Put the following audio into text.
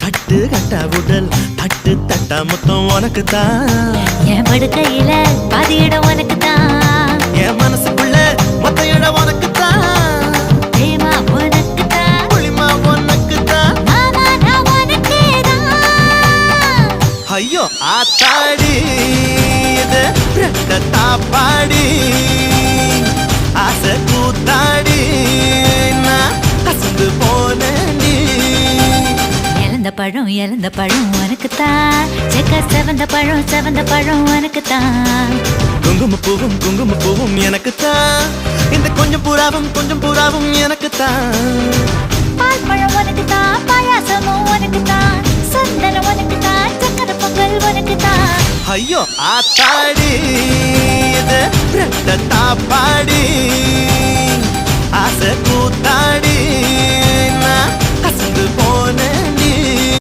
கட்டு கட்டா உடல் தட்டு தட்டா மொத்தம் உனக்கு தான். என் படுக்கையில பாதி இடம் உனக்கு தான். என் மனசுக்குள்ள மொத்த இடம் உனக்கு தான். பிரேமா உனக்கு தான். புளிமா உனக்கு தான். மாமா நான் உனக்கே தான். ஐயோ ஆத்தாடி இது ரெட்ட தாப்பாடி ஆசை கூத்தாடி நான் அசந்து போனேன்டி. இழந்த பழம் உனக்கு தான். செக்க செவந்த பழம் உனக்கு தான். குங்கும பூவும் எனக்கு தான். இந்த கொஞ்சம் புறாவும் எனக்கு தான். பால் பழம் உனக்கு தான். பாயாசமும் உனக்கு தான். சந்தனம் உனக்கு தான். சக்கரை பொங்கல் உனக்கு தான். ஐயோ ஆத்தாடி இது ரெட்ட தாப்பாடி ஆசை கூத்தாடி